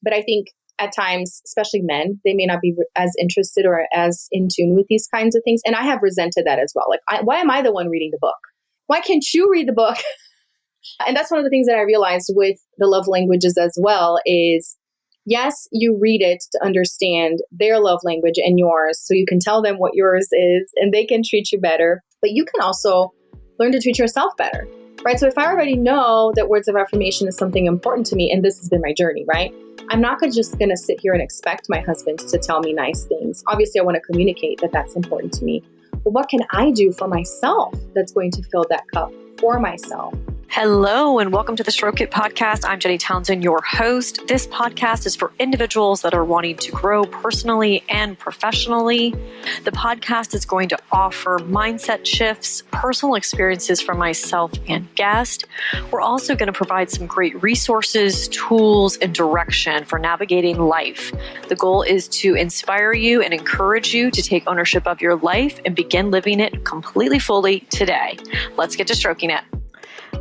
But I think at times, especially men, they may not be as interested or as in tune with these kinds of things. And I have resented that as well. Like, why am I the one reading the book? Why can't you read the book? And that's one of the things that I realized with the love languages as well is, yes, you read it to understand their love language and yours, so you can tell them what yours is and they can treat you better. But you can also learn to treat yourself better, right? So if I already know that words of affirmation is something important to me, and this has been my journey, right? I'm not just going to sit here and expect my husband to tell me nice things. Obviously, I want to communicate that that's important to me. But what can I do for myself that's going to fill that cup for myself? Hello, and welcome to the Stroke It podcast. I'm Alday Townsend, your host. This podcast is for individuals that are wanting to grow personally and professionally. The podcast is going to offer mindset shifts, personal experiences from myself and guest. We're also going to provide some great resources, tools, and direction for navigating life. The goal is to inspire you and encourage you to take ownership of your life and begin living it completely fully today. Let's get to stroking it.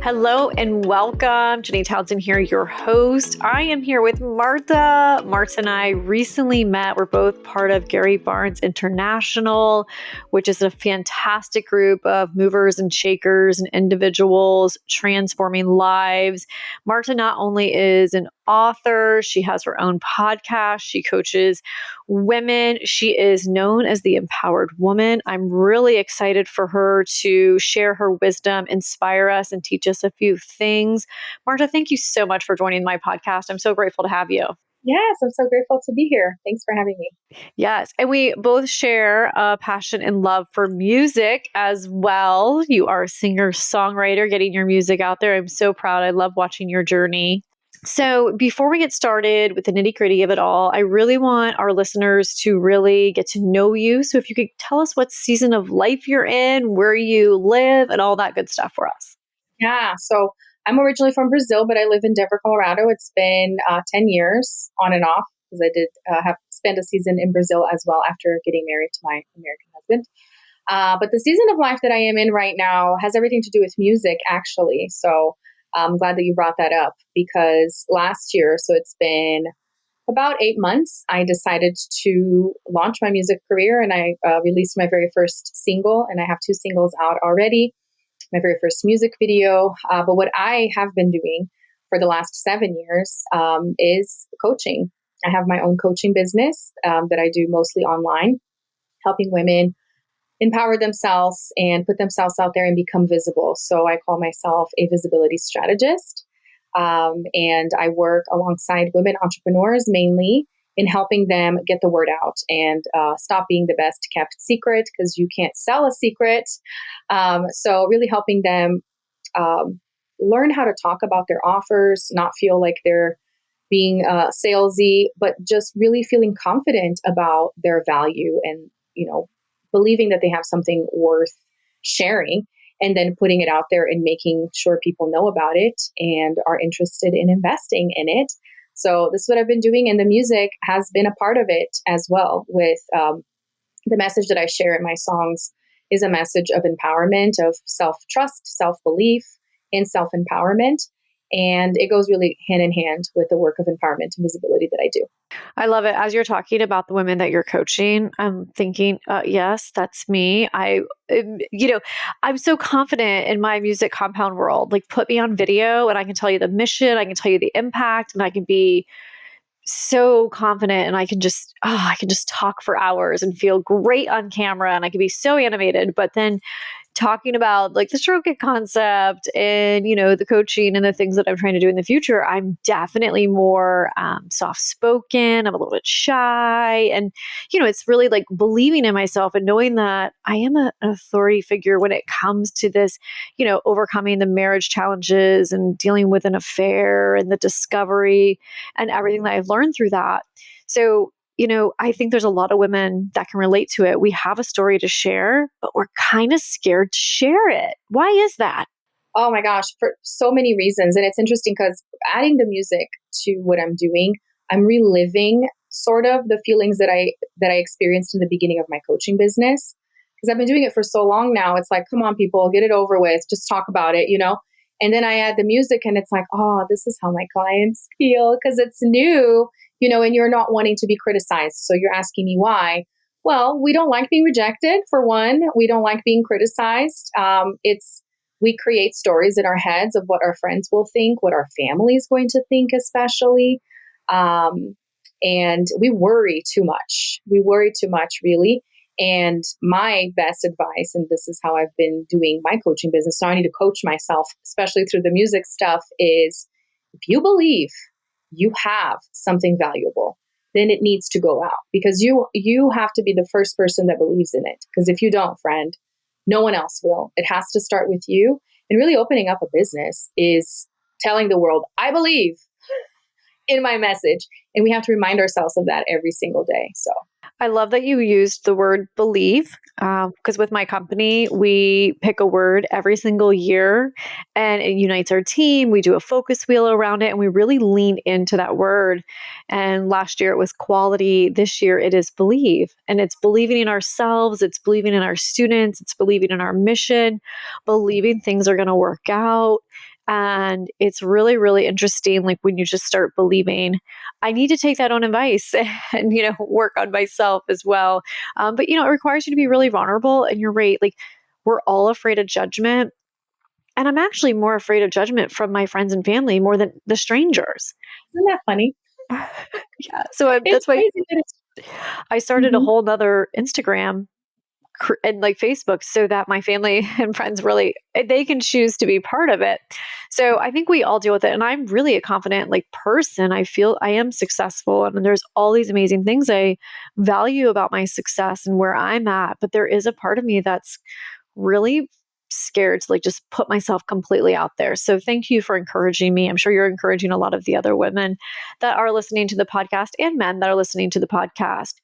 Hello and welcome. Alday Townsend here, your host. I am here with Marta. Marta and I recently met. We're both part of Gary Barnes International, which is a fantastic group of movers and shakers and individuals transforming lives. Marta not only is an author, she has her own podcast, she coaches women, she is known as the empowered woman. I'm really excited for her to share her wisdom, inspire us, and teach us a few things. Marta, thank you so much for joining my podcast. I'm so grateful to have you. Yes, I'm so grateful to be here. Thanks for having me. Yes. And we both share a passion and love for music as well. You are a singer-songwriter, getting your music out there. I'm so proud. I love watching your journey. So before we get started with the nitty-gritty of it all, I really want our listeners to really get to know you. So if you could tell us what season of life you're in, where you live, and all that good stuff for us. Yeah, so I'm originally from Brazil, but I live in Denver, Colorado. It's been 10 years on and off, because I did have spent a season in Brazil as well after getting married to my American husband. But the season of life that I am in right now has everything to do with music, actually. So I'm glad that you brought that up, because last year, so it's been about 8 months, I decided to launch my music career, and I released my very first single, and I have 2 singles out already, my very first music video. But what I have been doing for the last 7 years is coaching. I have my own coaching business that I do mostly online, helping women empower themselves and put themselves out there and become visible. So I call myself a visibility strategist. And I work alongside women entrepreneurs mainly in helping them get the word out and stop being the best kept secret, because you can't sell a secret. So really helping them learn how to talk about their offers, not feel like they're being salesy, but just really feeling confident about their value and, believing that they have something worth sharing, and then putting it out there and making sure people know about it and are interested in investing in it. So this is what I've been doing, and the music has been a part of it as well. With the message that I share in my songs is a message of empowerment, of self-trust, self-belief, and self-empowerment. And it goes really hand in hand with the work of empowerment and visibility that I do. I love it. As you're talking about the women that you're coaching, I'm thinking, yes, that's me. I'm so confident in my music compound world. Like, put me on video and I can tell you the mission, I can tell you the impact, and I can be so confident, and I can just talk for hours and feel great on camera, and I can be so animated. But then talking about like the stroke it concept and, the coaching and the things that I'm trying to do in the future, I'm definitely more soft-spoken. I'm a little bit shy. And, it's really like believing in myself and knowing that I am an authority figure when it comes to this, overcoming the marriage challenges and dealing with an affair and the discovery and everything that I've learned through that. So, I think there's a lot of women that can relate to it. We have a story to share, but we're kind of scared to share it. Why is that? Oh my gosh, for so many reasons. And it's interesting because adding the music to what I'm doing, I'm reliving sort of the feelings that I experienced in the beginning of my coaching business. Because I've been doing it for so long now. It's like, come on, people, get it over with. Just talk about it, And then I add the music and it's like, oh, this is how my clients feel, because it's new. and you're not wanting to be criticized. So you're asking me why. Well, we don't like being rejected, for one. We don't like being criticized. We create stories in our heads of what our friends will think, what our family is going to think, especially. And we worry too much. We worry too much, really. And my best advice, and this is how I've been doing my coaching business, so I need to coach myself, especially through the music stuff, is if you believe you have something valuable, then it needs to go out, because you have to be the first person that believes in it. Because if you don't, friend, no one else will. It has to start with you. And really opening up a business is telling the world, I believe in my message. And we have to remind ourselves of that every single day. So I love that you used the word believe, because with my company, we pick a word every single year and it unites our team. We do a focus wheel around it and we really lean into that word. And last year it was quality. This year it is believe. And it's believing in ourselves. It's believing in our students. It's believing in our mission, believing things are going to work out. And it's really, really interesting. Like when you just start believing, I need to take that own advice and, work on myself as well. But, it requires you to be really vulnerable. And you're right. Like we're all afraid of judgment. And I'm actually more afraid of judgment from my friends and family more than the strangers. isn't that funny? Yeah. So It's that's why crazy that I started a Mhm. whole nother Instagram and like Facebook, so that my family and friends really, they can choose to be part of it. So I think we all deal with it. And I'm really a confident like person. I feel I am successful and there's all these amazing things I value about my success and where I'm at. But there is a part of me that's really scared to like just put myself completely out there. So thank you for encouraging me. I'm sure you're encouraging a lot of the other women that are listening to the podcast and men that are listening to the podcast.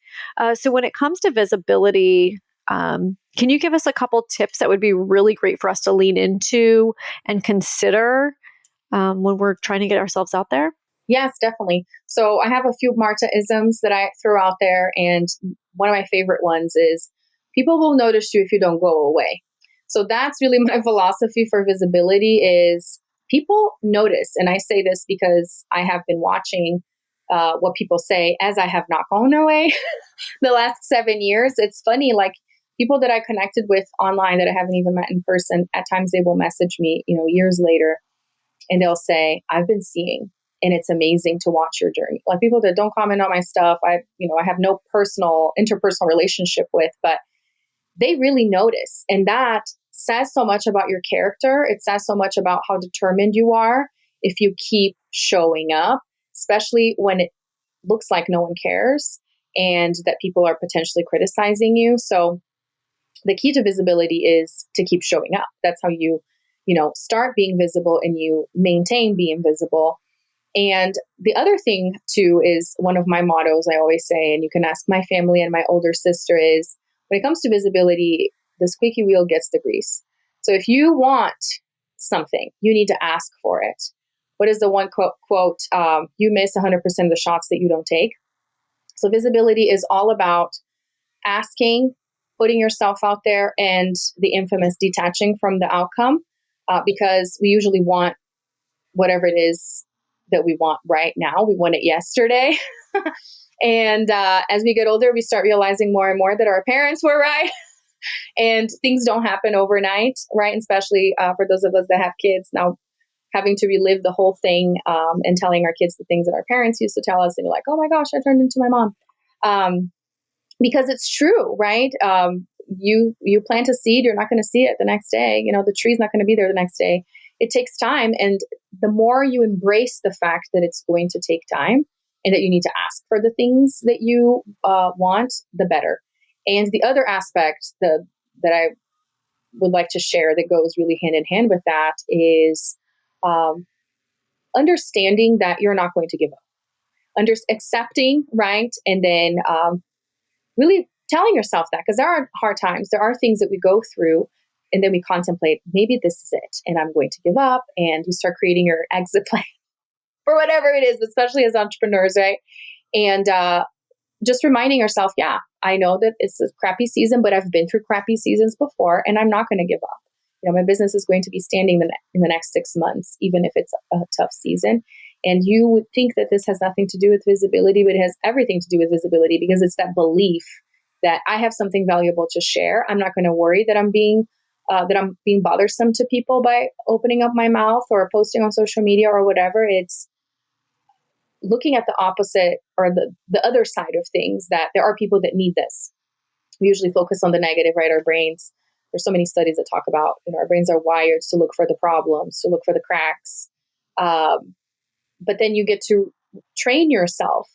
So when it comes to visibility, can you give us a couple tips that would be really great for us to lean into and consider when we're trying to get ourselves out there? Yes, definitely. So I have a few Marta isms that I throw out there. And one of my favorite ones is people will notice you if you don't go away. So that's really my philosophy for visibility is people notice. And I say this because I have been watching what people say as I have not gone away the last 7 years. It's funny, like people that I connected with online that I haven't even met in person, at times they will message me, years later, and they'll say, I've been seeing, and it's amazing to watch your journey. Like people that don't comment on my stuff, I have no interpersonal relationship with, but they really notice. And that says so much about your character. It says so much about how determined you are if you keep showing up, especially when it looks like no one cares and that people are potentially criticizing you. So the key to visibility is to keep showing up. That's how you start being visible and you maintain being visible. And the other thing too is one of my mottos I always say, and you can ask my family and my older sister, is when it comes to visibility, the squeaky wheel gets the grease. So if you want something, you need to ask for it. What is the one quote? You miss 100% of the shots that you don't take. So visibility is all about asking, putting yourself out there, and the infamous detaching from the outcome, because we usually want whatever it is that we want right now. We want it yesterday. And as we get older, we start realizing more and more that our parents were right. And things don't happen overnight, right? And especially for those of us that have kids now, having to relive the whole thing and telling our kids the things that our parents used to tell us, and you're like, oh my gosh, I turned into my mom. Because it's true, right? You plant a seed, you're not going to see it the next day. The tree's not going to be there the next day. It takes time. And the more you embrace the fact that it's going to take time and that you need to ask for the things that you want, the better. And the other aspect that I would like to share that goes really hand in hand with that is understanding that you're not going to give up. Accepting, right? And then really telling yourself that, because there are hard times, there are things that we go through, and then we contemplate, maybe this is it, and I'm going to give up, and you start creating your exit plan for whatever it is, especially as entrepreneurs, right? And just reminding yourself, yeah, I know that it's a crappy season, but I've been through crappy seasons before, and I'm not going to give up. My business is going to be standing in the next 6 months, even if it's a tough season. And you would think that this has nothing to do with visibility, but it has everything to do with visibility, because it's that belief that I have something valuable to share. I'm not going to worry that I'm being bothersome to people by opening up my mouth or posting on social media or whatever. It's looking at the opposite, or the other side of things, that there are people that need this. We usually focus on the negative, right? Our brains, there's so many studies that talk about, our brains are wired to look for the problems, to look for the cracks. But then you get to train yourself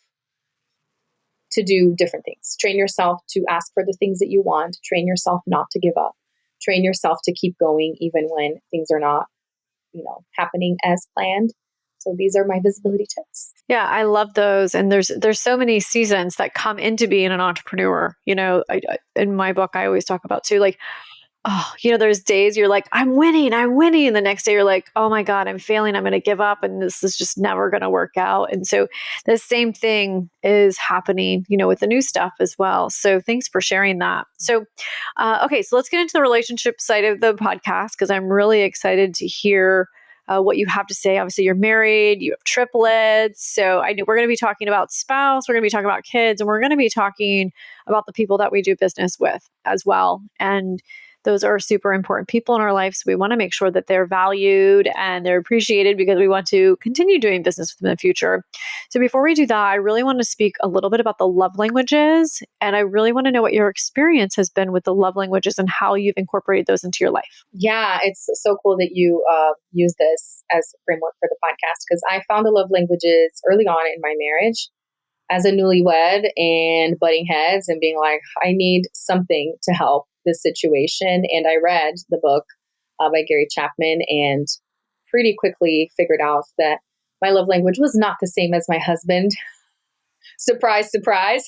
to do different things. Train yourself to ask for the things that you want. Train yourself not to give up. Train yourself to keep going even when things are not, happening as planned. So these are my visibility tips. Yeah, I love those. And there's so many seasons that come into being an entrepreneur. In my book, I always talk about too, like, there's days you're like, I'm winning. And the next day you're like, oh my God, I'm failing. I'm going to give up. And this is just never going to work out. And so the same thing is happening, with the new stuff as well. So thanks for sharing that. So, okay, so let's get into the relationship side of the podcast, because I'm really excited to hear what you have to say. Obviously, you're married, you have triplets. So I know we're going to be talking about spouse, we're going to be talking about kids, and we're going to be talking about the people that we do business with as well. And those are super important people in our life. So we want to make sure that they're valued and they're appreciated, because we want to continue doing business with them in the future. So before we do that, I really want to speak a little bit about the love languages. And I really want to know what your experience has been with the love languages and how you've incorporated those into your life. Yeah, it's so cool that you use this as a framework for the podcast, because I found the love languages early on in my marriage as a newlywed and butting heads and being like, I need something to help this situation. And I read the book by Gary Chapman and pretty quickly figured out that my love language was not the same as my husband. Surprise, surprise.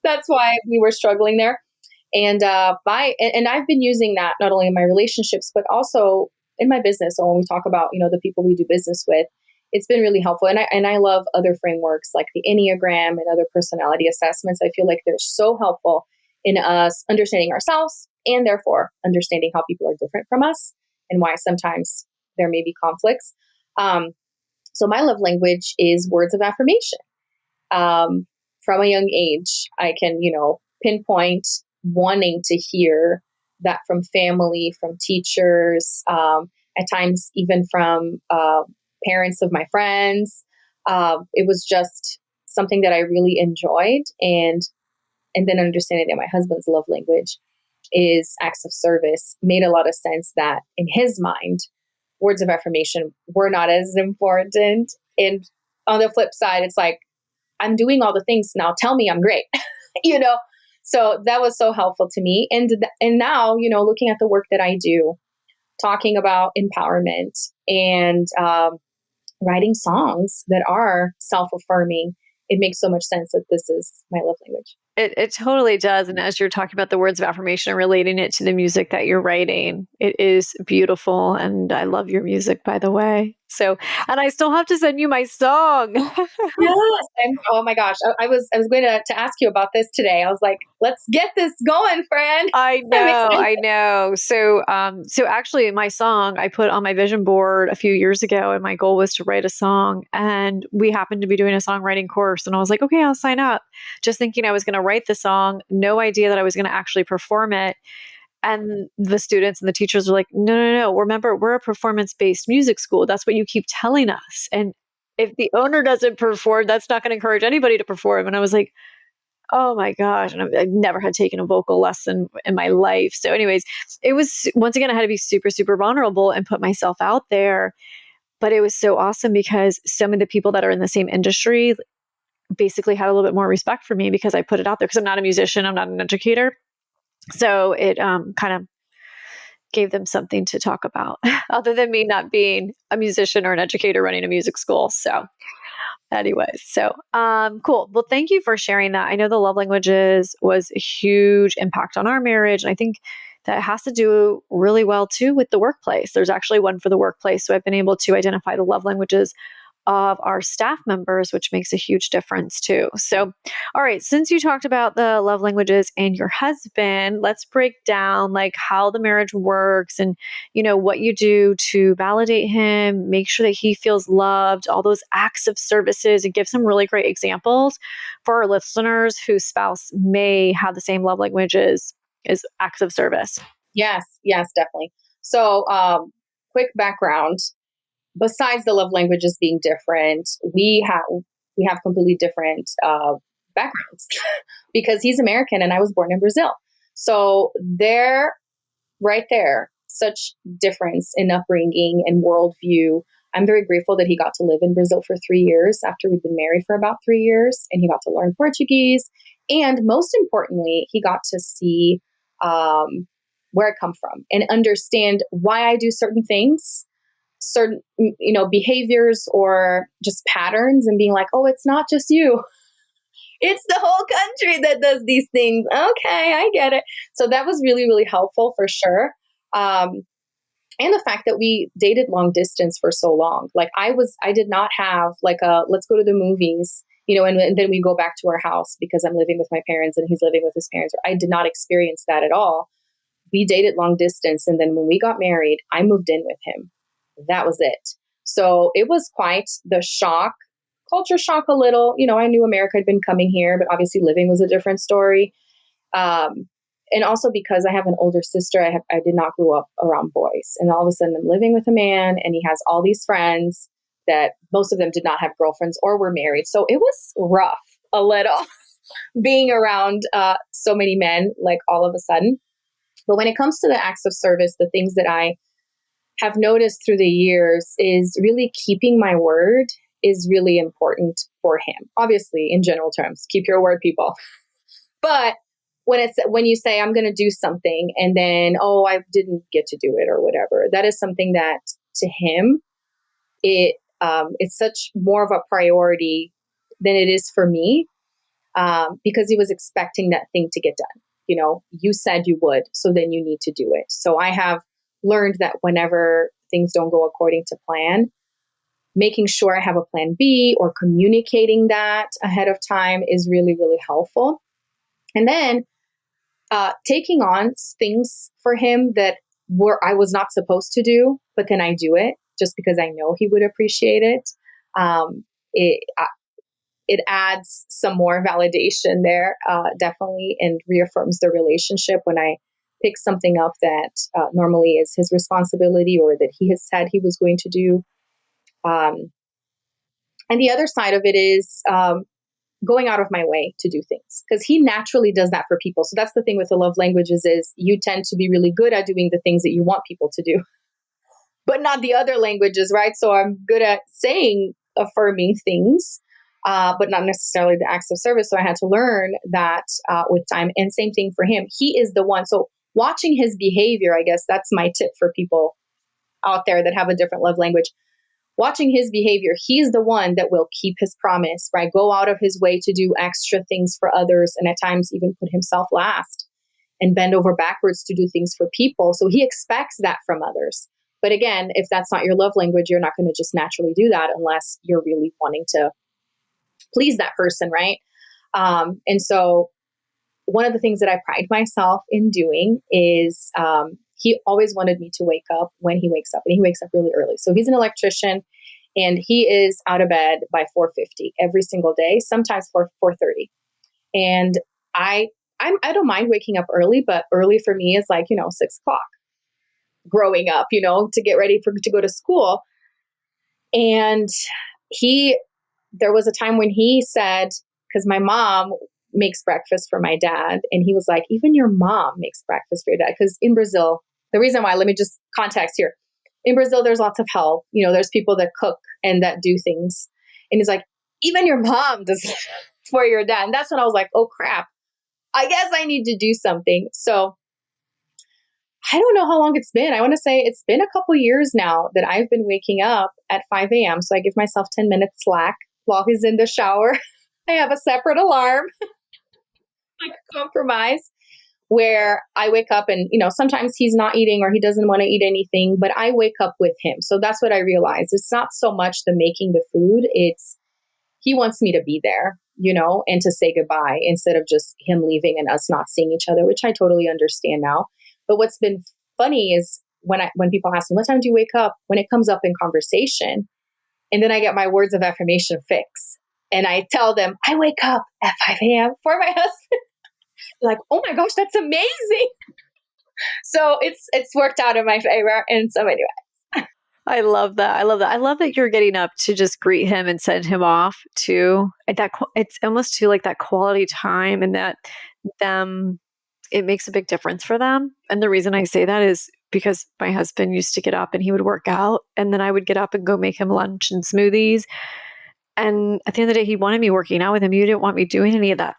That's why we were struggling there. And I've been using that not only in my relationships, but also in my business. So when we talk about, the people we do business with, it's been really helpful. And I love other frameworks like the Enneagram and other personality assessments. I feel like they're so helpful in us understanding ourselves, and therefore understanding how people are different from us and why sometimes there may be conflicts. So my love language is words of affirmation. From a young age, I can, pinpoint wanting to hear that from family, from teachers, at times even from parents of my friends. It was just something that I really enjoyed. And then understanding that my husband's love language is acts of service made a lot of sense, that in his mind, words of affirmation were not as important. And on the flip side, it's like, I'm doing all the things now. Tell me I'm great, So that was so helpful to me. And now, looking at the work that I do, talking about empowerment and writing songs that are self-affirming, it makes so much sense that this is my love language. It totally does. And as you're talking about the words of affirmation and relating it to the music that you're writing, it is beautiful. And I love your music, by the way. So, and I still have to send you my song. Yes. Oh my gosh. I was going to ask you about this today. I was like, let's get this going, friend. I know. So actually my song I put on my vision board a few years ago, and my goal was to write a song, and we happened to be doing a songwriting course, and I was like, okay, I'll sign up, just thinking I was going to write the song, no idea that I was going to actually perform it. And the students and the teachers were like, no. Remember, we're a performance-based music school. That's what you keep telling us. And if the owner doesn't perform, that's not going to encourage anybody to perform. And I was like, oh my gosh. And I've never had taken a vocal lesson in my life. So anyways, it was, once again, I had to be super, super vulnerable and put myself out there. But it was so awesome because some of the people that are in the same industry basically had a little bit more respect for me because I put it out there, because I'm not a musician, I'm not an educator. So it kind of gave them something to talk about other than me not being a musician or an educator running a music school. So anyways, cool. Well, thank you for sharing that. I know the love languages was a huge impact on our marriage. And I think that has to do really well too with the workplace. There's actually one for the workplace. So I've been able to identify the love languages of our staff members, which makes a huge difference too. So, all right, since you talked about the love languages and your husband, let's break down like how the marriage works and, what you do to validate him, make sure that he feels loved, all those acts of services, and give some really great examples for our listeners whose spouse may have the same love languages as acts of service. Yes, definitely. So, quick background. Besides the love languages being different, we have completely different backgrounds because he's American and I was born in Brazil. So right there, such difference in upbringing and worldview. I'm very grateful that he got to live in Brazil for 3 years after we'd been married for about 3 years, and he got to learn Portuguese. And most importantly, he got to see where I come from and understand why I do certain things, certain, behaviors or just patterns, and being like, oh, it's not just you. It's the whole country that does these things. Okay, I get it. So that was really, really helpful for sure. And the fact that we dated long distance for so long. Like I did not have like let's go to the movies, and then we go back to our house because I'm living with my parents and he's living with his parents. I did not experience that at all. We dated long distance. And then when we got married, I moved in with him. That was it. So it was quite the shock, culture shock a little. I knew America had been coming here, but obviously living was a different story. And also because I have an older sister, I did not grow up around boys. And all of a sudden I'm living with a man and he has all these friends that most of them did not have girlfriends or were married. So it was rough a little being around so many men, like all of a sudden. But when it comes to the acts of service, the things that I have noticed through the years is really keeping my word is really important for him. Obviously, in general terms, keep your word, people. But when you say I'm going to do something and then, oh, I didn't get to do it or whatever, that is something that to him, it's such more of a priority than it is for me, because he was expecting that thing to get done. You said you would, so then you need to do it. So I have learned that whenever things don't go according to plan, making sure I have a plan B or communicating that ahead of time is really, really helpful. And then taking on things for him that I was not supposed to do, but then I do it just because I know he would appreciate it. It adds some more validation there, definitely, and reaffirms the relationship when I pick something up that normally is his responsibility or that he has said he was going to do. And the other side of it is going out of my way to do things, because he naturally does that for people. So that's the thing with the love languages is you tend to be really good at doing the things that you want people to do, but not the other languages, right? So I'm good at saying affirming things, but not necessarily the acts of service. So I had to learn that with time. And same thing for him. He is the one. So watching his behavior, I guess that's my tip for people out there that have a different love language. Watching his behavior, he's the one that will keep his promise, right? Go out of his way to do extra things for others, and at times even put himself last and bend over backwards to do things for people. So he expects that from others. But again, if that's not your love language, you're not going to just naturally do that unless you're really wanting to please that person, right? And so one of the things that I pride myself in doing is he always wanted me to wake up when he wakes up, and he wakes up really early. So he's an electrician, and he is out of bed by 4:50 every single day, sometimes 4:30. And I don't mind waking up early, but early for me is like 6 o'clock. Growing up, to get ready to go to school, and there was a time when he said, because my mom makes breakfast for my dad. And he was like, even your mom makes breakfast for your dad. Because in Brazil, the reason why, let me just context here. In Brazil, there's lots of help. There's people that cook and that do things. And he's like, even your mom does for your dad. And that's when I was like, oh crap, I guess I need to do something. So I don't know how long it's been. I want to say it's been a couple years now that I've been waking up at 5 a.m. So I give myself 10 minutes slack while he's in the shower. I have a separate alarm. I compromise. where I wake up and, sometimes he's not eating or he doesn't want to eat anything, but I wake up with him. So that's what I realized. It's not so much the making the food. It's he wants me to be there, and to say goodbye instead of just him leaving and us not seeing each other, which I totally understand now. But what's been funny is when people ask me, what time do you wake up? When it comes up in conversation, and then I get my words of affirmation fix. And I tell them, I wake up at 5 a.m. for my husband. Like, oh my gosh, that's amazing. So it's worked out in my favor in so many ways. I love that. I love that. I love that you're getting up to just greet him and send him off too. It's almost to like that quality time, and that it makes a big difference for them. And the reason I say that is because my husband used to get up and he would work out, and then I would get up and go make him lunch and smoothies. And at the end of the day, he wanted me working out with him. You didn't want me doing any of that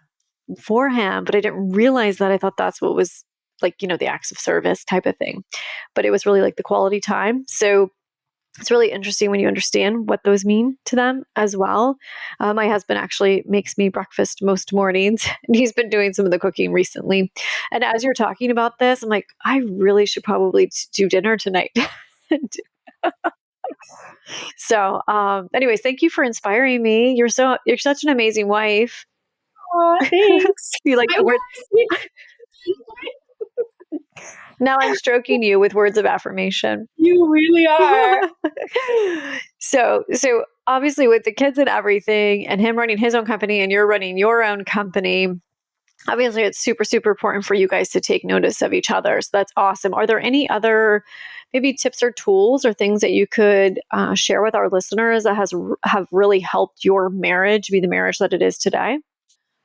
for him, but I didn't realize that. I thought that's what was like, the acts of service type of thing, but it was really like the quality time. So it's really interesting when you understand what those mean to them as well. My husband actually makes me breakfast most mornings, and he's been doing some of the cooking recently. And as you're talking about this, I'm like, I really should probably do dinner tonight. So, anyways, thank you for inspiring me. You're such an amazing wife. Oh, thanks. You like the word. Now I'm stroking you with words of affirmation. You really are. So obviously with the kids and everything, and him running his own company and you're running your own company, obviously it's super, super important for you guys to take notice of each other. So that's awesome. Are there any other maybe tips or tools or things that you could share with our listeners that have really helped your marriage be the marriage that it is today?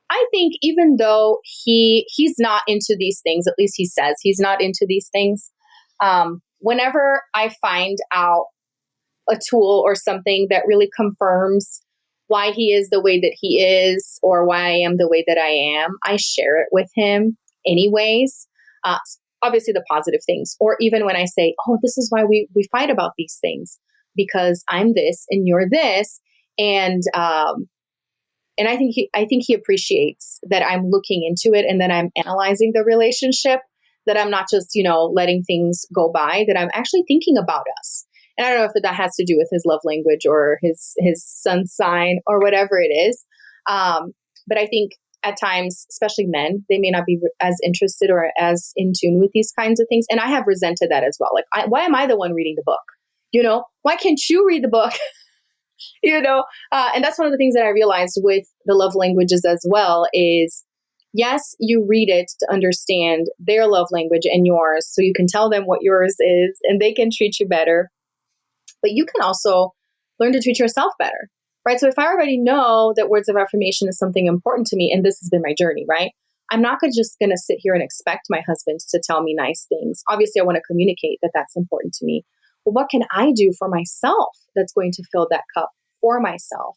I think even though he's not into these things, at least he says he's not into these things. Whenever I find out a tool or something that really confirms why he is the way that he is or why I am the way that I am, I share it with him anyways. Obviously the positive things, or even when I say, oh, this is why we fight about these things, because I'm this and you're this. And I think he appreciates that I'm looking into it and that I'm analyzing the relationship, that I'm not just, letting things go by, that I'm actually thinking about us. And I don't know if that has to do with his love language or his sun sign or whatever it is. But I think at times, especially men, they may not be as interested or as in tune with these kinds of things. And I have resented that as well. Like, why am I the one reading the book? Why can't you read the book? And that's one of the things that I realized with the love languages as well is, yes, you read it to understand their love language and yours, so you can tell them what yours is and they can treat you better. But you can also learn to treat yourself better, right? So if I already know that words of affirmation is something important to me, and this has been my journey, right? I'm not just going to sit here and expect my husband to tell me nice things. Obviously, I want to communicate that that's important to me. But what can I do for myself that's going to fill that cup for myself?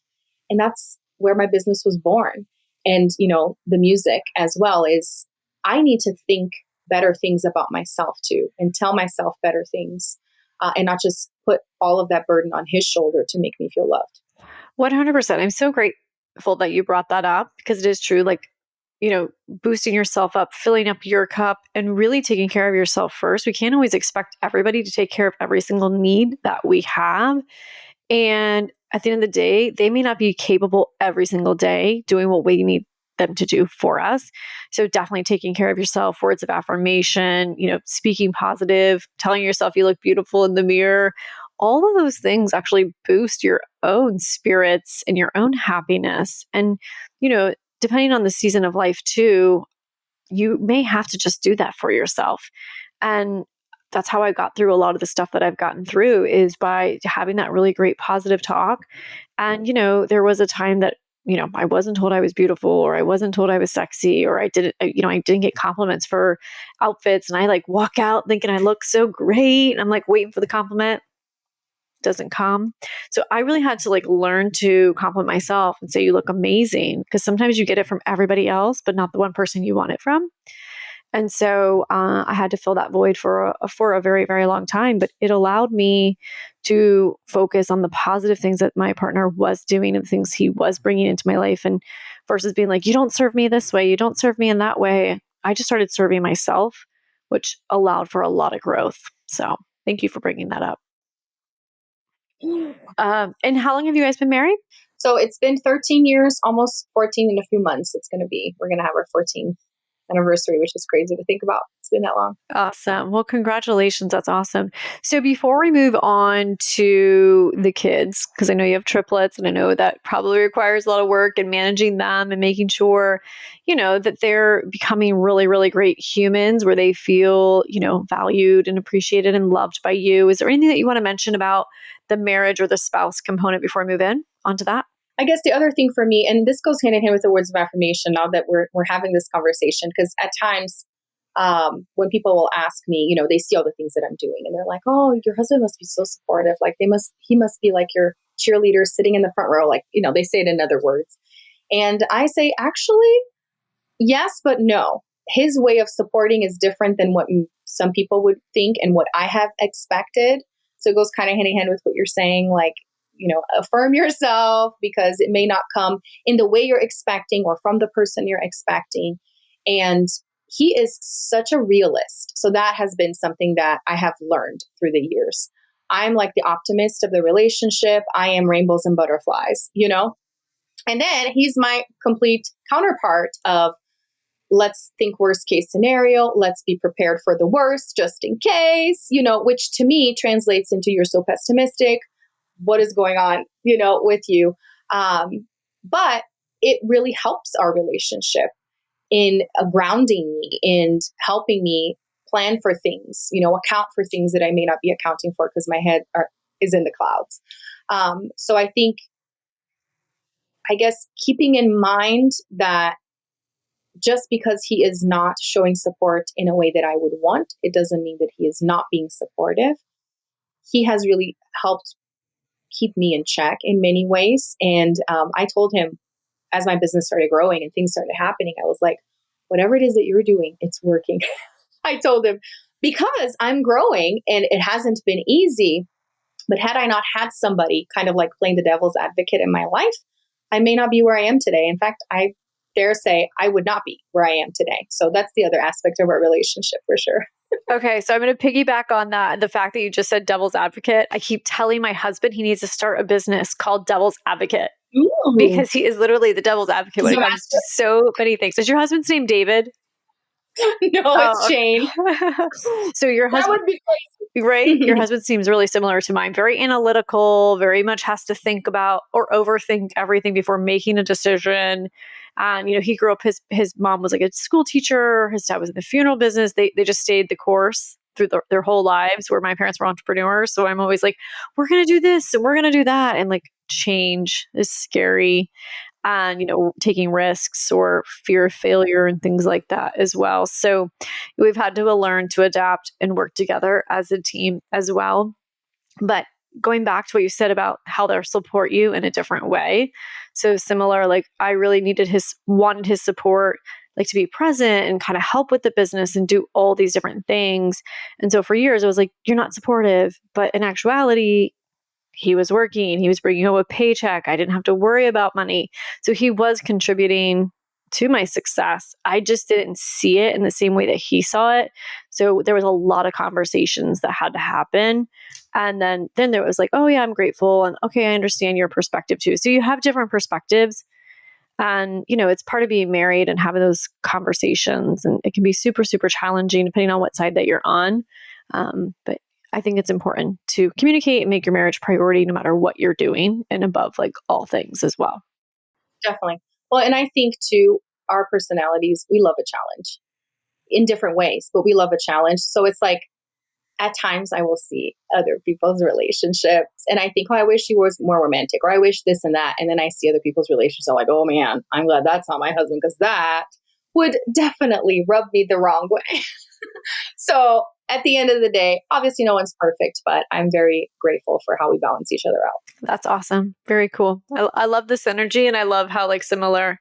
And that's where my business was born. And, the music as well is I need to think better things about myself too, and tell myself better things, and not just put all of that burden on his shoulder to make me feel loved. 100%. I'm so grateful that you brought that up, because it is true. Like, boosting yourself up, filling up your cup, and really taking care of yourself first. We can't always expect everybody to take care of every single need that we have. And at the end of the day, they may not be capable every single day doing what we need them to do for us. So definitely taking care of yourself, words of affirmation, speaking positive, telling yourself you look beautiful in the mirror. All of those things actually boost your own spirits and your own happiness. And, depending on the season of life too, you may have to just do that for yourself. And that's how I got through a lot of the stuff that I've gotten through, is by having that really great positive talk. And, there was a time that, I wasn't told I was beautiful, or I wasn't told I was sexy, or I didn't get compliments for outfits. And I like walk out thinking I look so great. And I'm like waiting for the compliment. Doesn't come. So I really had to learn to compliment myself and say, you look amazing, because sometimes you get it from everybody else, but not the one person you want it from. And so I had to fill that void for a very, very long time. But it allowed me to focus on the positive things that my partner was doing and the things he was bringing into my life. And versus being like, you don't serve me this way, you don't serve me in that way. I just started serving myself, which allowed for a lot of growth. So thank you for bringing that up. And how long have you guys been married? So it's been 13 years, almost 14 in a few months. We're going to have our 14th anniversary, which is crazy to think about. It's been that long. Awesome. Well, congratulations. That's awesome. So before we move on to the kids, because I know you have triplets and I know that probably requires a lot of work and managing them and making sure, that they're becoming really, really great humans where they feel, valued and appreciated and loved by you. Is there anything that you want to mention about the marriage or the spouse component before I move in onto that? I guess the other thing for me, and this goes hand in hand with the words of affirmation now that we're having this conversation, because at times when people will ask me, they see all the things that I'm doing and they're like, oh, your husband must be so supportive. Like he must be like your cheerleader sitting in the front row. Like, they say it in other words. And I say, actually, yes, but no. His way of supporting is different than what some people would think and what I have expected. So it goes kind of hand in hand with what you're saying, like, affirm yourself because it may not come in the way you're expecting or from the person you're expecting. And he is such a realist. So that has been something that I have learned through the years. I'm like the optimist of the relationship. I am rainbows and butterflies, And then he's my complete counterpart of let's think worst case scenario. Let's be prepared for the worst just in case, which to me translates into you're so pessimistic. What is going on, with you? But it really helps our relationship in grounding me and helping me plan for things, account for things that I may not be accounting for because my head is in the clouds. So I guess keeping in mind that just because he is not showing support in a way that I would want, it doesn't mean that he is not being supportive. He has really helped keep me in check in many ways. And I told him as my business started growing and things started happening, I was like, whatever it is that you're doing, it's working. I told him because I'm growing and it hasn't been easy. But had I not had somebody kind of like playing the devil's advocate in my life, I may not be where I am today. In fact, I dare say I would not be where I am today. So that's the other aspect of our relationship for sure. Okay, so I'm going to piggyback on that. The fact that you just said devil's advocate. I keep telling my husband he needs to start a business called Devil's Advocate. Ooh. Because he is literally the devil's advocate when it comes to so many things. Is your husband's name David? No, it's Shane. So your husband, that would be crazy. Right? Your husband seems really similar to mine. Very analytical, very much has to think about or overthink everything before making a decision. And, he grew up, his mom was like a school teacher. His dad was in the funeral business. They just stayed the course through their whole lives where my parents were entrepreneurs. So I'm always like, we're going to do this and we're going to do that. And like change is scary. And, taking risks or fear of failure and things like that as well. So we've had to learn to adapt and work together as a team as well. But going back to what you said about how they'll support you in a different way. So similar, like I really wanted his support, like to be present and kind of help with the business and do all these different things. And so for years, I was like, you're not supportive. But in actuality, he was working, he was bringing home a paycheck. I didn't have to worry about money. So he was contributing to my success. I just didn't see it in the same way that he saw it. So there was a lot of conversations that had to happen. And then there was like, oh yeah, I'm grateful. And okay, I understand your perspective too. So you have different perspectives. And, it's part of being married and having those conversations. And it can be super, super challenging depending on what side that you're on. But I think it's important to communicate and make your marriage priority no matter what you're doing and above like all things as well. Definitely. Well, and I think too, our personalities, we love a challenge in different ways, but we love a challenge. So it's like at times I will see other people's relationships and I think, oh, I wish he was more romantic or I wish this and that. And then I see other people's relationships. I'm like, oh man, I'm glad that's not my husband because that would definitely rub me the wrong way. So at the end of the day, obviously no one's perfect, but I'm very grateful for how we balance each other out. That's awesome. Very cool. I love this energy and I love how like similar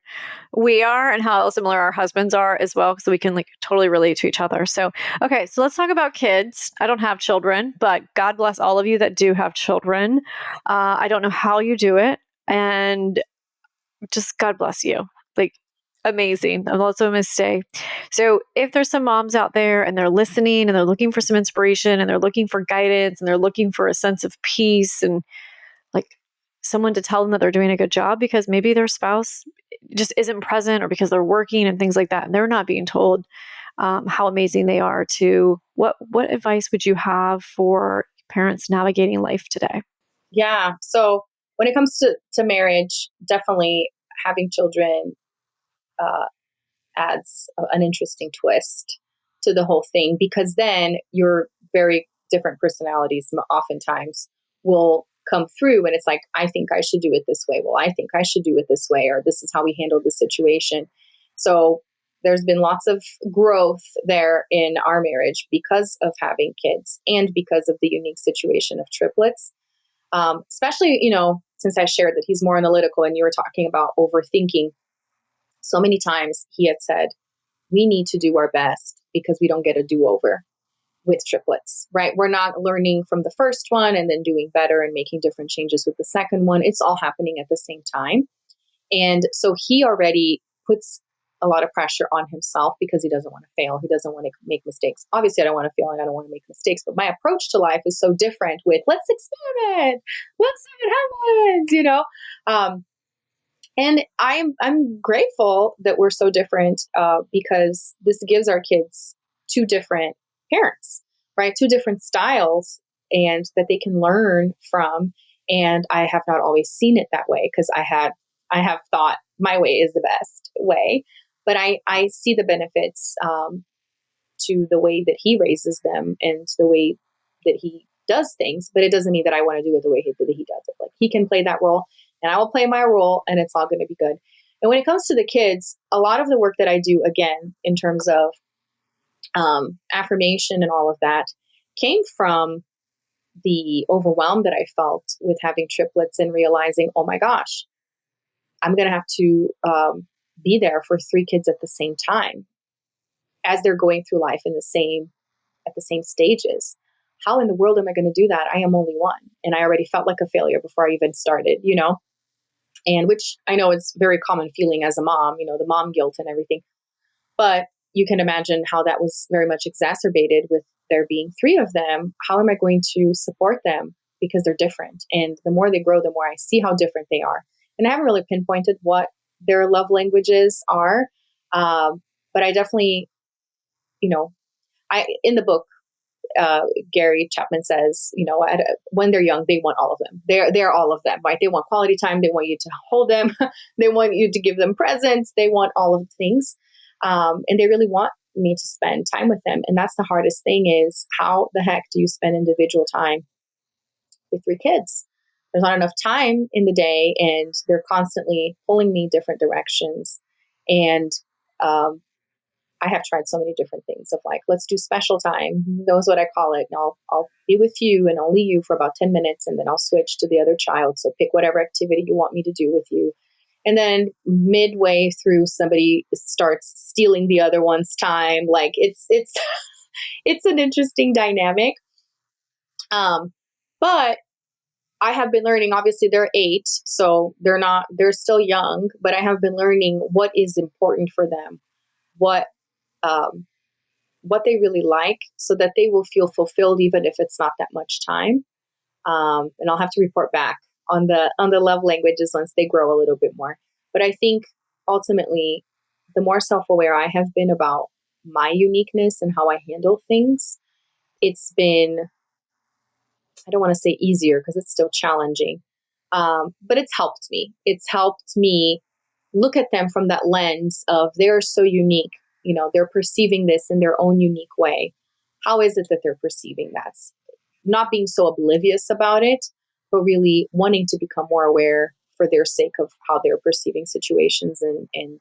we are and how similar our husbands are as well. So we can like totally relate to each other. So, okay. So let's talk about kids. I don't have children, but God bless all of you that do have children. I don't know how you do it and just God bless you. Like, amazing. I'm also a mistake. So if there's some moms out there and they're listening and they're looking for some inspiration and they're looking for guidance and they're looking for a sense of peace and like someone to tell them that they're doing a good job because maybe their spouse just isn't present or because they're working and things like that, and they're not being told how amazing they are to what advice would you have for parents navigating life today? Yeah. So when it comes to marriage, definitely having children uh, adds an interesting twist to the whole thing, because then your very different personalities oftentimes will come through, and it's like, I think I should do it this way. Well, I think I should do it this way, or this is how we handle the situation. So there's been lots of growth there in our marriage because of having kids and because of the unique situation of triplets. Especially, since I shared that he's more analytical and you were talking about overthinking, so many times he had said, we need to do our best because we don't get a do-over with triplets, right? We're not learning from the first one and then doing better and making different changes with the second one. It's all happening at the same time. And so he already puts a lot of pressure on himself because he doesn't want to fail. He doesn't want to make mistakes. Obviously, I don't want to fail and I don't want to make mistakes, but my approach to life is so different with let's experiment. Let's see what happens, and I'm grateful that we're so different because this gives our kids two different parents, right? Two different styles, and that they can learn from. And I have not always seen it that way because I have thought my way is the best way, but I see the benefits to the way that he raises them and the way that he does things. But it doesn't mean that I want to do it the way that he does it. Like, he can play that role and I will play my role, and it's all going to be good. And when it comes to the kids, a lot of the work that I do, again, in terms of affirmation and all of that, came from the overwhelm that I felt with having triplets and realizing, oh my gosh, I'm going to have to be there for three kids at the same time as they're going through life at the same stages. How in the world am I going to do that? I am only one. And I already felt like a failure before I even started, and which I know is a very common feeling as a mom, the mom guilt and everything. But you can imagine how that was very much exacerbated with there being three of them. How am I going to support them? Because they're different. And the more they grow, the more I see how different they are. And I haven't really pinpointed what their love languages are. But I definitely, in the book, Gary Chapman says, when they're young, they want all of them. They're all of them, right? They want quality time. They want you to hold them. They want you to give them presents. They want all of the things. And they really want me to spend time with them. And that's the hardest thing, is how the heck do you spend individual time with three kids? There's not enough time in the day, and they're constantly pulling me different directions. And I have tried so many different things of like, let's do special time. Knows what I call it. And I'll be with you and only you for about 10 minutes. And then I'll switch to the other child. So pick whatever activity you want me to do with you. And then midway through, somebody starts stealing the other one's time. Like, it's it's an interesting dynamic. But I have been learning, obviously they're 8, so they're still young, but I have been learning what is important for them, what they really like, so that they will feel fulfilled even if it's not that much time. And I'll have to report back on the love languages once they grow a little bit more. But I think ultimately, the more self-aware I have been about my uniqueness and how I handle things, it's been, I don't want to say easier because it's still challenging, but it's helped me. It's helped me look at them from that lens of they're so unique. They're perceiving this in their own unique way. How is it that they're perceiving that? Not being so oblivious about it, but really wanting to become more aware for their sake of how they're perceiving situations, and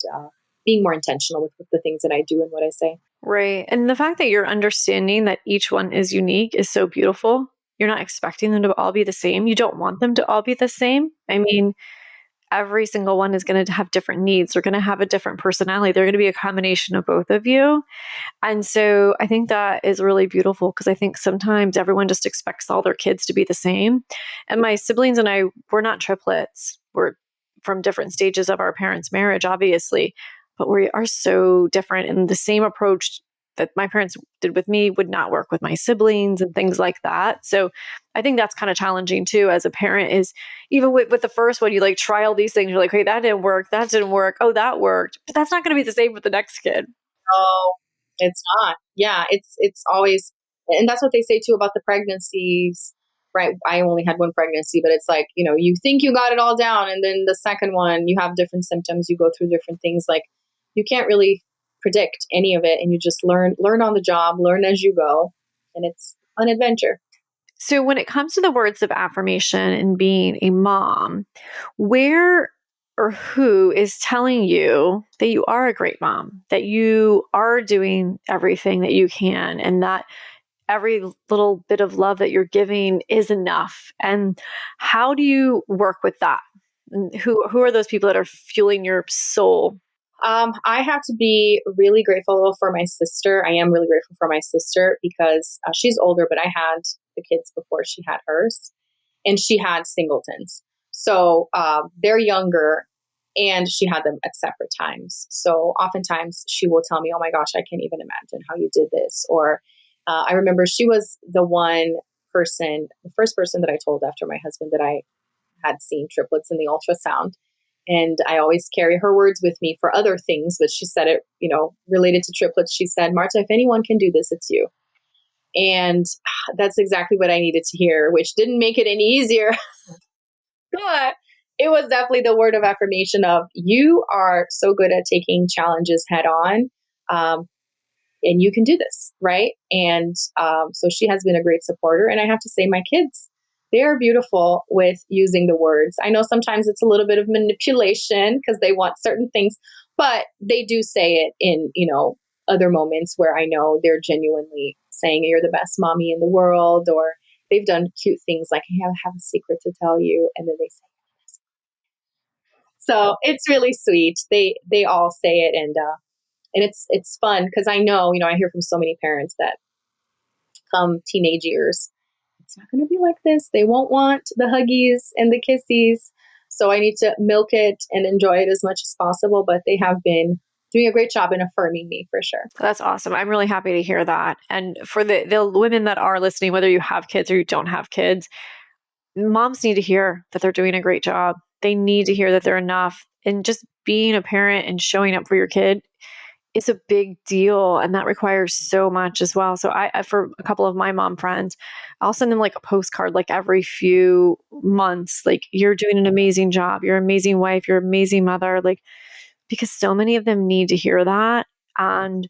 being more intentional with the things that I do and what I say. Right. And the fact that you're understanding that each one is unique is so beautiful. You're not expecting them to all be the same. You don't want them to all be the same. I mean, every single one is going to have different needs. They're going to have a different personality. They're going to be a combination of both of you. And so I think that is really beautiful, because I think sometimes everyone just expects all their kids to be the same. And my siblings and I, we're not triplets. We're from different stages of our parents' marriage, obviously. but we are so different. And the same approach that my parents did with me would not work with my siblings and things like that. So I think that's kind of challenging too as a parent, is even with the first one, you like try all these things. You're like, hey, that didn't work. That didn't work. Oh, that worked. But that's not going to be the same with the next kid. No, it's not. Yeah, it's always, and that's what they say too about the pregnancies, right? I only had one pregnancy, but it's like, you think you got it all down, and then the second one, you have different symptoms, you go through different things. Like, you can't really predict any of it, and you just learn on the job, learn as you go, and it's an adventure. So when it comes to the words of affirmation and being a mom, where or who is telling you that you are a great mom, that you are doing everything that you can, and that every little bit of love that you're giving is enough? And how do you work with that? And who are those people that are fueling your soul? I have to be really grateful for my sister. I am really grateful for my sister because she's older, but I had the kids before she had hers, and she had singletons. So they're younger, and she had them at separate times. So oftentimes she will tell me, oh my gosh, I can't even imagine how you did this. Or I remember she was the first person that I told after my husband that I had seen triplets in the ultrasound. And I always carry her words with me for other things, but she said it, related to triplets. She said, Marta, if anyone can do this, it's you. And that's exactly what I needed to hear, which didn't make it any easier. But it was definitely the word of affirmation of, you are so good at taking challenges head on. And you can do this, right? And so she has been a great supporter. And I have to say, my kids, they are beautiful with using the words. I know sometimes it's a little bit of manipulation because they want certain things, but they do say it in, other moments where I know they're genuinely saying, you're the best mommy in the world, or they've done cute things like, hey, I have a secret to tell you. And then they say, so it's really sweet. They all say it, and it's fun because I know, I hear from so many parents that come teenage years, it's not going to be like this. They won't want the huggies and the kissies. So I need to milk it and enjoy it as much as possible. But they have been doing a great job in affirming me for sure. That's awesome. I'm really happy to hear that. And for the women that are listening, whether you have kids or you don't have kids, moms need to hear that they're doing a great job. They need to hear that they're enough. And just being a parent and showing up for your kid is a big deal. And that requires so much as well. So I for a couple of my mom friends, I'll send them like a postcard like every few months, like, you're doing an amazing job. You're an amazing wife. You're an amazing mother. Like, because so many of them need to hear that. And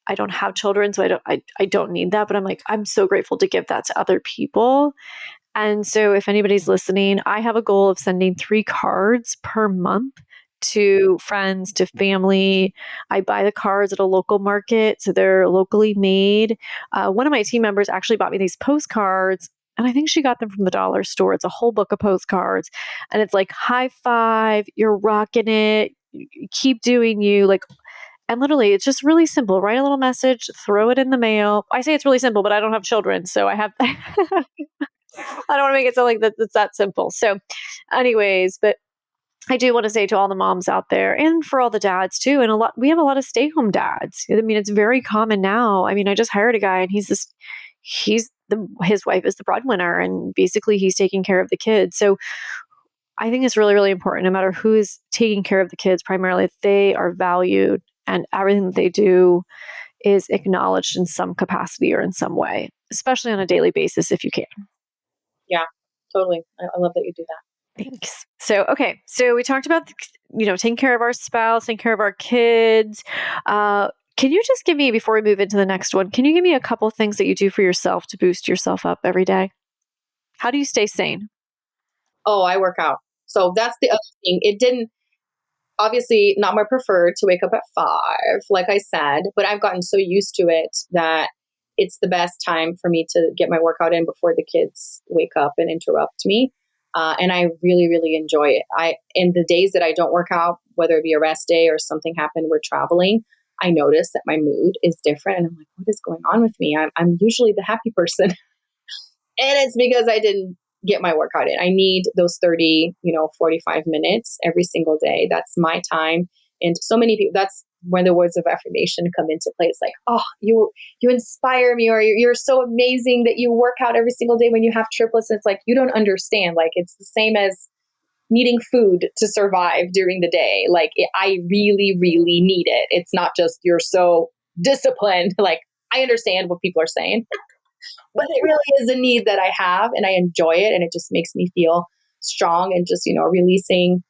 I don't have children, so I don't need that. But I'm like, I'm so grateful to give that to other people. And so if anybody's listening, I have a goal of sending 3 cards per month to friends, to family. I buy the cards at a local market, so they're locally made. One of my team members actually bought me these postcards, and I think she got them from the dollar store. It's a whole book of postcards, and it's like, high five, you're rocking it, keep doing you. Like, and literally, it's just really simple. Write a little message, throw it in the mail. I say it's really simple, but I don't have children, so I have. I don't want to make it sound like it's that simple. So, anyways, but I do want to say to all the moms out there, and for all the dads too, and we have a lot of stay-home dads. I mean, it's very common now. I mean, I just hired a guy, and his wife is the breadwinner, and basically he's taking care of the kids. So I think it's really, really important, no matter who is taking care of the kids, primarily, they are valued, and everything that they do is acknowledged in some capacity or in some way, especially on a daily basis if you can. Yeah, totally. I love that you do that. Thanks. So, okay. So we talked about, taking care of our spouse, taking care of our kids. Can you just give me, before we move into the next one, can you give me a couple of things that you do for yourself to boost yourself up every day? How do you stay sane? Oh, I work out. So that's the other thing. It didn't, obviously not my preferred to wake up at 5, like I said, but I've gotten so used to it that it's the best time for me to get my workout in before the kids wake up and interrupt me. And I really, really enjoy it. In the days that I don't work out, whether it be a rest day or something happened, we're traveling, I notice that my mood is different. And I'm like, what is going on with me? I'm usually the happy person. And it's because I didn't get my workout in. I need those 30, 45 minutes every single day. That's my time. And so many people, that's when the words of affirmation come into play. It's like, oh, you inspire me, or you're so amazing that you work out every single day when you have triplets. And it's like, you don't understand. Like, it's the same as needing food to survive during the day. Like, I really, really need it. It's not just you're so disciplined. Like, I understand what people are saying, but it really is a need that I have, and I enjoy it. And it just makes me feel strong, and just, releasing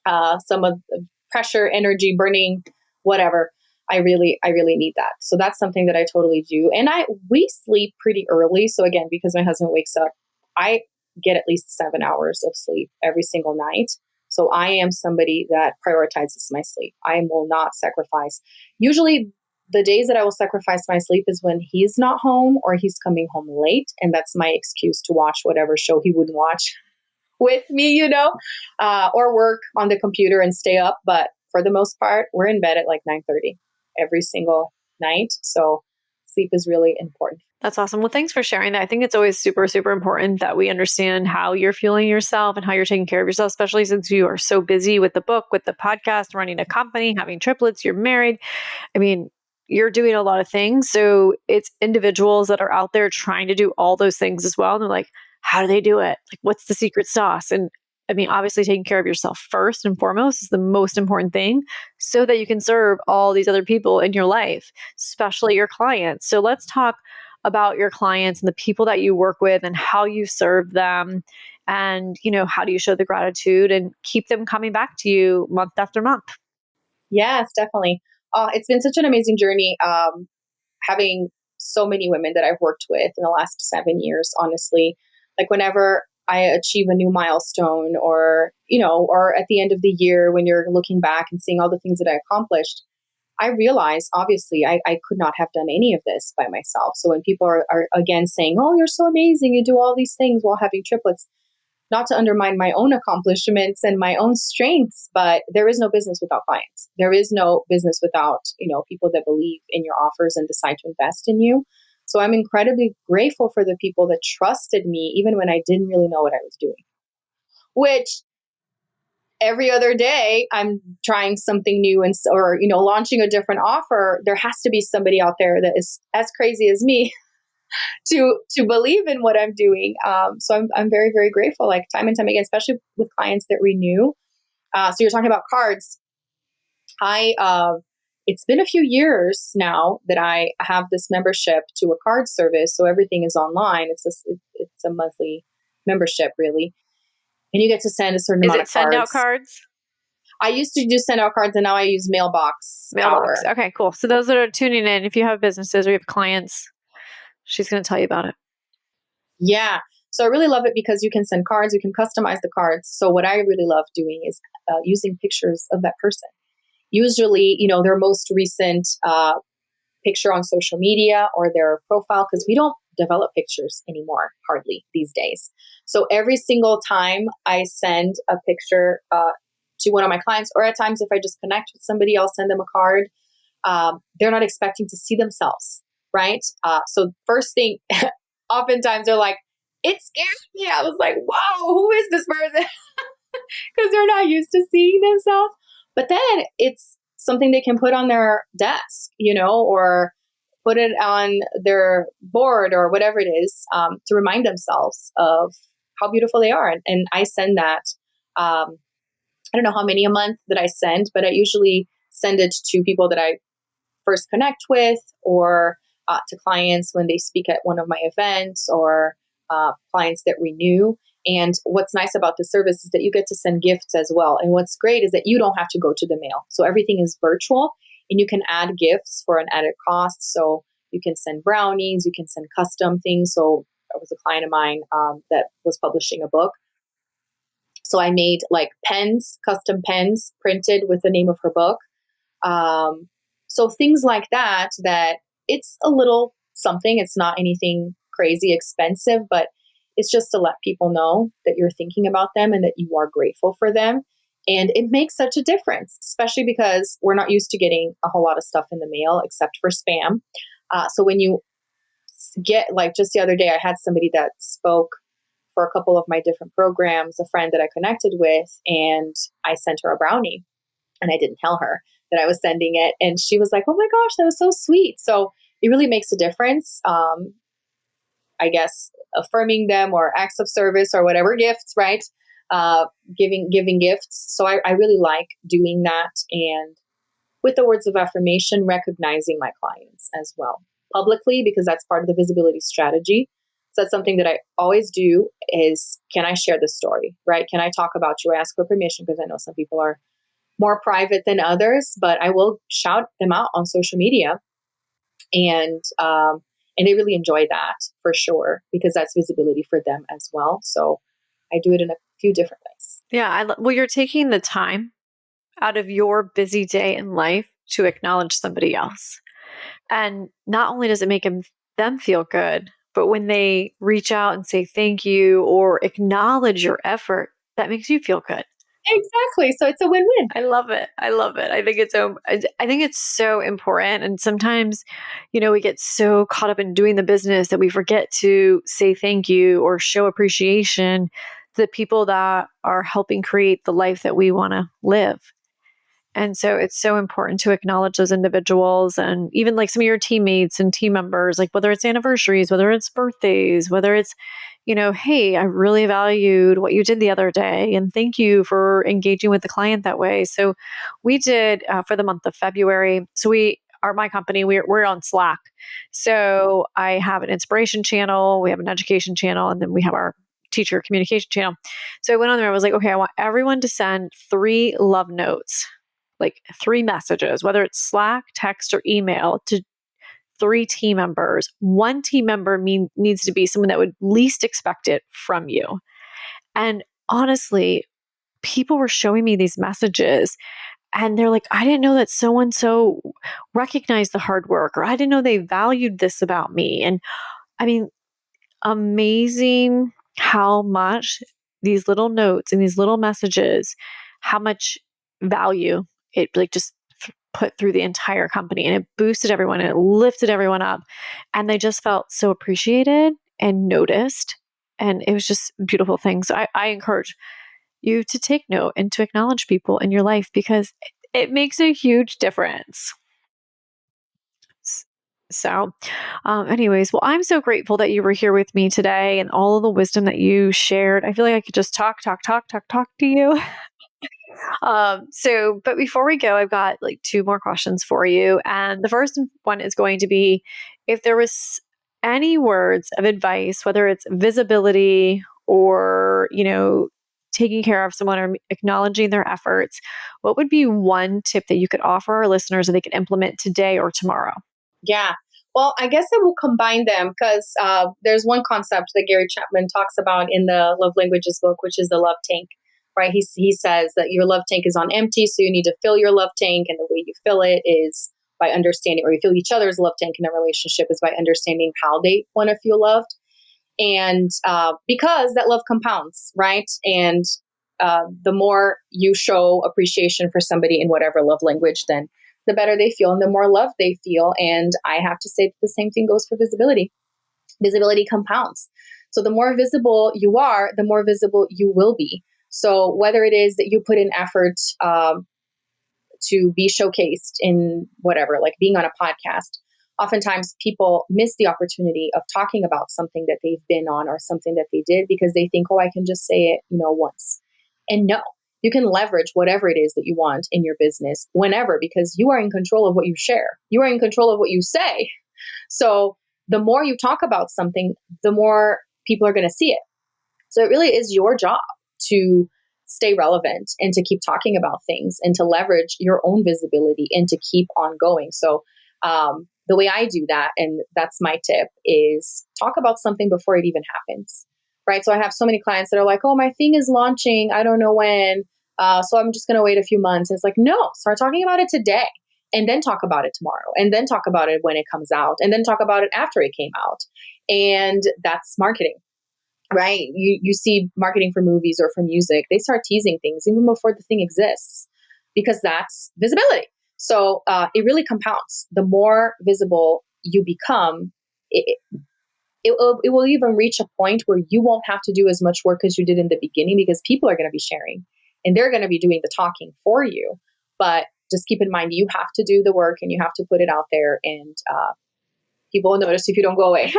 some of the pressure, energy, burning, whatever. I really need that. So that's something that I totally do. And we sleep pretty early. So again, because my husband wakes up, I get at least 7 hours of sleep every single night. So I am somebody that prioritizes my sleep. I will not sacrifice. Usually the days that I will sacrifice my sleep is when he's not home or he's coming home late. And that's my excuse to watch whatever show he wouldn't watch with me, or work on the computer and stay up. But for the most part, we're in bed at like 9:30 every single night. So sleep is really important. That's awesome. Well, thanks for sharing that. I think it's always super, super important that we understand how you're fueling yourself and how you're taking care of yourself, especially since you are so busy with the book, with the podcast, running a company, having triplets, you're married. I mean, you're doing a lot of things. So it's individuals that are out there trying to do all those things as well. And they're like, how do they do it? Like, what's the secret sauce? And I mean, obviously taking care of yourself first and foremost is the most important thing so that you can serve all these other people in your life, especially your clients. So let's talk about your clients and the people that you work with and how you serve them, and, how do you show the gratitude and keep them coming back to you month after month? Yes, definitely. It's been such an amazing journey, having so many women that I've worked with in the last 7 years, honestly. Like, whenever I achieve a new milestone, or at the end of the year when you're looking back and seeing all the things that I accomplished, I realize, obviously, I could not have done any of this by myself. So when people are again saying, oh, you're so amazing, you do all these things while having triplets, not to undermine my own accomplishments and my own strengths, but there is no business without clients. There is no business without, people that believe in your offers and decide to invest in you. So I'm incredibly grateful for the people that trusted me, even when I didn't really know what I was doing, which every other day I'm trying something new, or launching a different offer. There has to be somebody out there that is as crazy as me to believe in what I'm doing. So I'm very, very grateful, like, time and time again, especially with clients that renew. So you're talking about cards. It's been a few years now that I have this membership to a card service. So everything is online. It's a monthly membership, really. And you get to send a certain amount of cards. Is it send out cards? I used to do send out cards, and now I use mailbox. Okay, cool. So those that are tuning in, if you have businesses or you have clients, she's going to tell you about it. Yeah. So I really love it because you can send cards, you can customize the cards. So what I really love doing is using pictures of that person. Usually, their most recent picture on social media or their profile, because we don't develop pictures anymore, hardly these days. So every single time I send a picture to one of my clients, or at times if I just connect with somebody, I'll send them a card. They're not expecting to see themselves, right? So first thing, oftentimes they're like, it scared me. I was like, whoa, who is this person? Because they're not used to seeing themselves. But then it's something they can put on their desk, or put it on their board or whatever it is, to remind themselves of how beautiful they are. And I send that. I don't know how many a month that I send, but I usually send it to people that I first connect with, or to clients when they speak at one of my events, or clients that renew. And what's nice about the service is that you get to send gifts as well. And what's great is that you don't have to go to the mail. So everything is virtual, and you can add gifts for an added cost. So you can send brownies, you can send custom things. So there was a client of mine that was publishing a book. So I made like pens, custom pens printed with the name of her book. So things like that it's a little something. It's not anything crazy expensive, but it's just to let people know that you're thinking about them and that you are grateful for them. And it makes such a difference, especially because we're not used to getting a whole lot of stuff in the mail except for spam. So when you get, like, just the other day, I had somebody that spoke for a couple of my different programs, a friend that I connected with, and I sent her a brownie. And I didn't tell her that I was sending it. And she was like, oh my gosh, that was so sweet. So it really makes a difference. I guess affirming them or acts of service or whatever gifts, right? Giving gifts. So I really like doing that. And with the words of affirmation, recognizing my clients as well publicly, because that's part of the visibility strategy. So that's something that I always do is, can I share this story, right? Can I talk about you? I ask for permission because I know some people are more private than others, but I will shout them out on social media. And they really enjoy that for sure, because that's visibility for them as well. So I do it in a few different ways. Yeah. Well, you're taking the time out of your busy day in life to acknowledge somebody else. And not only does it make them feel good, but when they reach out and say thank you or acknowledge your effort, that makes you feel good. Exactly. So it's a win-win. I love it. I love it. I think it's so important. And sometimes, we get so caught up in doing the business that we forget to say thank you or show appreciation to the people that are helping create the life that we want to live. And so it's so important to acknowledge those individuals, and even like some of your teammates and team members, like whether it's anniversaries, whether it's birthdays, whether it's, hey, I really valued what you did the other day. And thank you for engaging with the client that way. So we did for the month of February. So my company, we're on Slack. So I have an inspiration channel, we have an education channel, and then we have our teacher communication channel. So I went on there, I was like, okay, I want everyone to send 3 love notes, like 3 messages, whether it's Slack, text, or email, to 3 team members. 1 team member needs to be someone that would least expect it from you. And honestly, people were showing me these messages and they're like, I didn't know that so-and-so recognized the hard work, or I didn't know they valued this about me. And I mean, amazing how much these little notes and these little messages, how much value it like just put through the entire company, and it boosted everyone and it lifted everyone up, and they just felt so appreciated and noticed, and it was just a beautiful thing. So I encourage you to take note and to acknowledge people in your life, because it makes a huge difference. So, anyways, well, I'm so grateful that you were here with me today and all of the wisdom that you shared. I feel like I could just talk to you. But before we go, I've got like 2 more questions for you. And the first one is going to be, if there was any words of advice, whether it's visibility or, taking care of someone or acknowledging their efforts, what would be one tip that you could offer our listeners that they could implement today or tomorrow? Yeah. Well, I guess I will combine them because there's one concept that Gary Chapman talks about in the Love Languages book, which is the love tank, right? He says that your love tank is on empty, so you need to fill your love tank. And the way you fill it is by understanding, or you fill each other's love tank in a relationship is by understanding how they want to feel loved. And because that love compounds, right? And the more you show appreciation for somebody in whatever love language, then the better they feel and the more love they feel. And I have to say that the same thing goes for visibility. Visibility compounds. So the more visible you are, the more visible you will be. So whether it is that you put in effort to be showcased in whatever, like being on a podcast, oftentimes people miss the opportunity of talking about something that they've been on or something that they did because they think, oh, I can just say it, once. And no, you can leverage whatever it is that you want in your business whenever, because you are in control of what you share. You are in control of what you say. So the more you talk about something, the more people are going to see it. So it really is your job to stay relevant and to keep talking about things and to leverage your own visibility and to keep on going. So the way I do that, and that's my tip, is talk about something before it even happens, right? So I have so many clients that are like, oh, my thing is launching, I don't know when, so I'm just going to wait a few months. And it's like, no, start talking about it today and then talk about it tomorrow and then talk about it when it comes out and then talk about it after it came out. And that's marketing. Right? You see marketing for movies or for music, they start teasing things even before the thing exists because that's visibility. So it really compounds. The more visible you become, it will even reach a point where you won't have to do as much work as you did in the beginning because people are going to be sharing and they're going to be doing the talking for you. But just keep in mind, you have to do the work and you have to put it out there, and people will notice if you don't go away.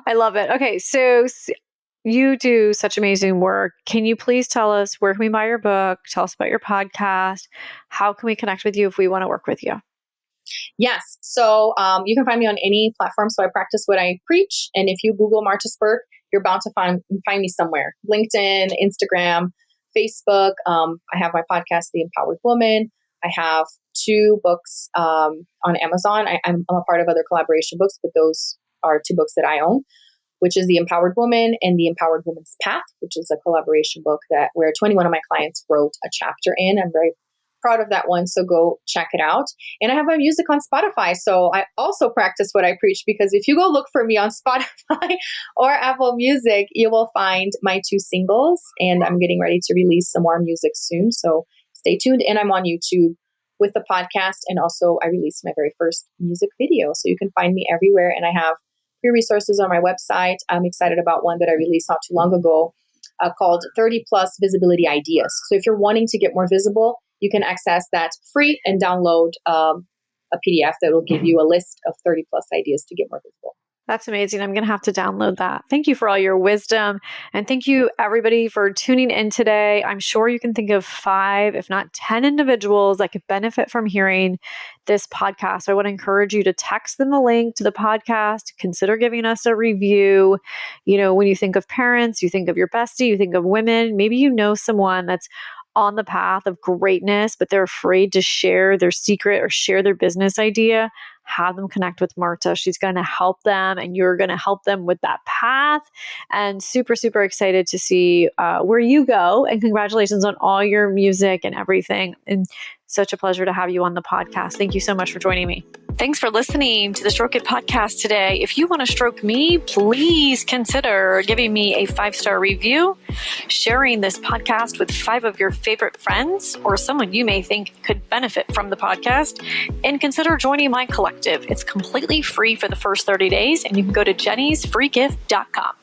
I love it. Okay. So you do such amazing work. Can you please tell us, where can we buy your book? Tell us about your podcast. How can we connect with you if we want to work with you? Yes. So you can find me on any platform. So I practice what I preach. And if you Google Marta Spirk, you're bound to find me somewhere. LinkedIn, Instagram, Facebook. I have my podcast, The Empowered Woman. I have 2 books on Amazon. I'm a part of other collaboration books, but those are 2 books that I own, which is The Empowered Woman and The Empowered Woman's Path, which is a collaboration book where 21 of my clients wrote a chapter in. I'm very proud of that one, so go check it out. And I have my music on Spotify, so I also practice what I preach, because if you go look for me on Spotify or Apple Music, you will find my 2 singles, and I'm getting ready to release some more music soon, so stay tuned. And I'm on YouTube with the podcast, and also I released my very first music video, so you can find me everywhere. And I have free resources on my website. I'm excited about one that I released not too long ago called 30 Plus Visibility Ideas. So if you're wanting to get more visible, you can access that free and download a PDF that will give you a list of 30 plus ideas to get more visible. That's amazing. I'm going to have to download that. Thank you for all your wisdom. And thank you, everybody, for tuning in today. I'm sure you can think of 5, if not 10 individuals that could benefit from hearing this podcast. I want to encourage you to text them the link to the podcast. Consider giving us a review. You know, when you think of parents, you think of your bestie, you think of women. Maybe you know someone that's on the path of greatness, but they're afraid to share their secret or share their business idea. Have them connect with Marta. She's going to help them, and you're going to help them with that path. And super, super excited to see where you go. And congratulations on all your music and everything. And such a pleasure to have you on the podcast. Thank you so much for joining me. Thanks for listening to the Stroke It podcast today. If you want to stroke me, please consider giving me a 5-star review, sharing this podcast with 5 of your favorite friends or someone you may think could benefit from the podcast, and consider joining my collective. It's completely free for the first 30 days, and you can go to jennysfreegift.com.